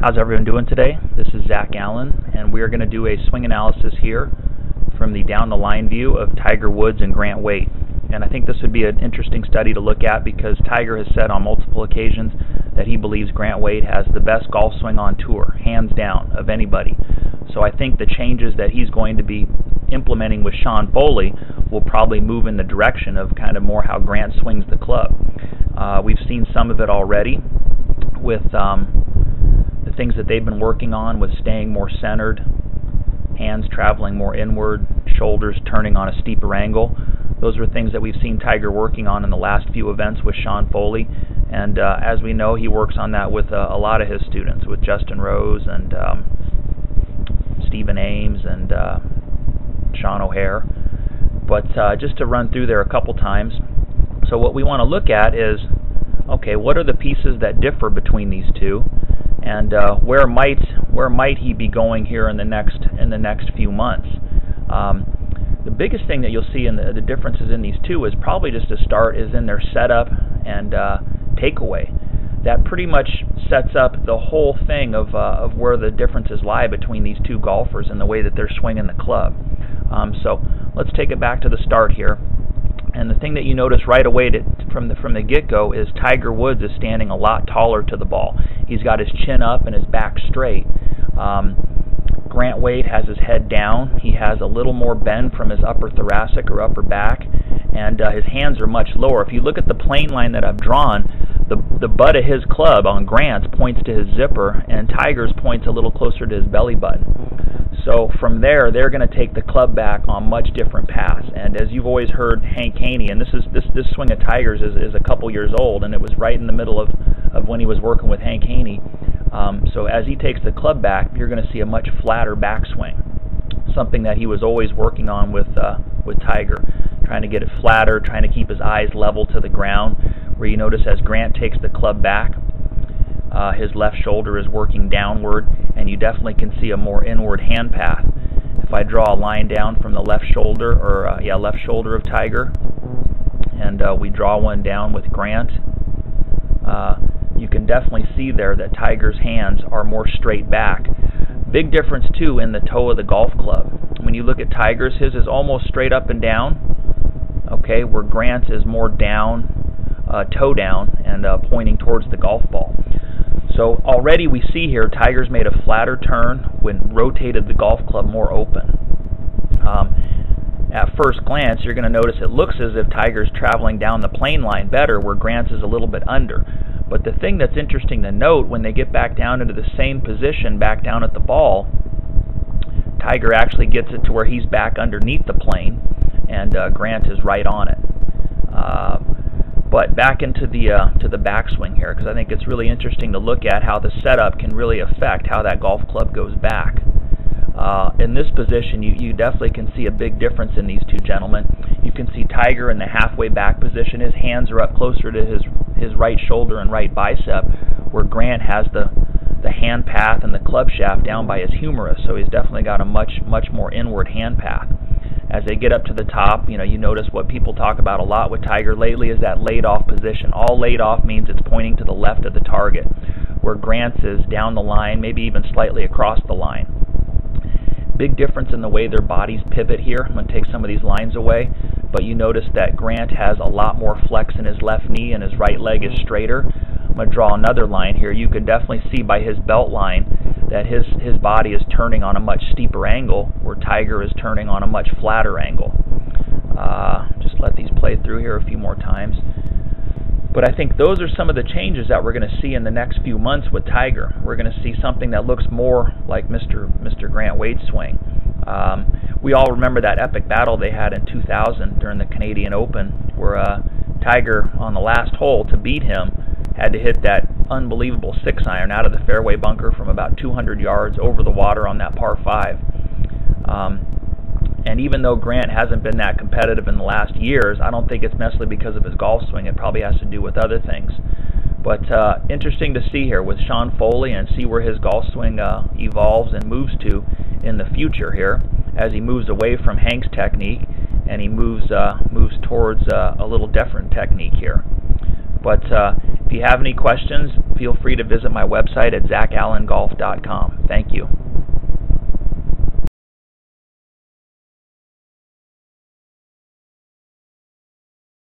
How's everyone doing today? This is Zach Allen, and we are going to do a swing analysis here from the down the line view of Tiger Woods and Grant Waite. And I think this would be an interesting study to look at because Tiger has said on multiple occasions that he believes Grant Waite has the best golf swing on tour, hands down, of anybody. So I think the changes that he's going to be implementing with Sean Foley will probably move in the direction of kind of more how Grant swings the club. We've seen some of it already with the things that they've been working on with staying more centered, hands traveling more inward, shoulders turning on a steeper angle. Those are things that we've seen Tiger working on in the last few events with Sean Foley, and as we know, he works on that with a lot of his students, with Justin Rose and Stephen Ames and Sean O'Hare. But just to run through there a couple times, so what we want to look at is, okay, what are the pieces that differ between these two, and where might he be going here in the next few months? The biggest thing that you'll see in the differences in these two is probably just to start is in their setup and takeaway. That pretty much sets up the whole thing of where the differences lie between these two golfers and the way that they're swinging the club. So let's take it back to the start here. And the thing that you notice right away from the get-go is Tiger Woods is standing a lot taller to the ball. He's got his chin up and his back straight. Grant Waite has his head down. He has a little more bend from his upper thoracic or upper back, and his hands are much lower. If you look at the plane line that I've drawn, the butt of his club on Grant's points to his zipper, and Tiger's points a little closer to his belly button. So from there, they're going to take the club back on much different paths. And as you've always heard Hank Haney, and this swing of Tiger's is a couple years old, and it was right in the middle of when he was working with Hank Haney. So as he takes the club back, you're going to see a much flatter backswing, something that he was always working on with Tiger, trying to get it flatter, trying to keep his eyes level to the ground, where you notice as Grant takes the club back, his left shoulder is working downward, and you definitely can see a more inward hand path. If I draw a line down from the left shoulder, left shoulder of Tiger, and we draw one down with Grant, you can definitely see there that Tiger's hands are more straight back. Big difference too in the toe of the golf club. When you look at Tiger's, his is almost straight up and down, okay, where Grant's is more down, toe down, and pointing towards the golf ball. So already we see here Tiger's made a flatter turn when rotated the golf club more open. At first glance, you're going to notice it looks as if Tiger's traveling down the plane line better, where Grant's is a little bit under. But the thing that's interesting to note, when they get back down into the same position, back down at the ball, Tiger actually gets it to where he's back underneath the plane, and Grant is right on it. But back into the backswing here, because I think it's really interesting to look at how the setup can really affect how that golf club goes back. In this position, you definitely can see a big difference in these two gentlemen. You can see Tiger in the halfway back position. His hands are up closer to his right shoulder and right bicep, where Grant has the hand path and the club shaft down by his humerus, so he's definitely got a much more inward hand path. As they get up to the top, you notice what people talk about a lot with Tiger lately is that laid off position. All laid off means it's pointing to the left of the target, where Grant's is down the line, maybe even slightly across the line. Big difference in the way their bodies pivot here. I'm going to take some of these lines away, but you notice that Grant has a lot more flex in his left knee and his right leg is straighter. I'm going to draw another line here. You can definitely see by his belt line that his body is turning on a much steeper angle, where Tiger is turning on a much flatter angle. Just let these play through here a few more times. But I think those are some of the changes that we're going to see in the next few months with Tiger. We're going to see something that looks more like Mr. Grant Waite's swing. We all remember that epic battle they had in 2000 during the Canadian Open, where Tiger, on the last hole, to beat him, had to hit that unbelievable 6-iron out of the fairway bunker from about 200 yards over the water on that par 5. And even though Grant hasn't been that competitive in the last years, I don't think it's necessarily because of his golf swing. It probably has to do with other things. But interesting to see here with Sean Foley and see where his golf swing evolves and moves to in the future here, as he moves away from Hank's technique and he moves towards a little different technique here. But If you have any questions, feel free to visit my website at zachallengolf.com. Thank you.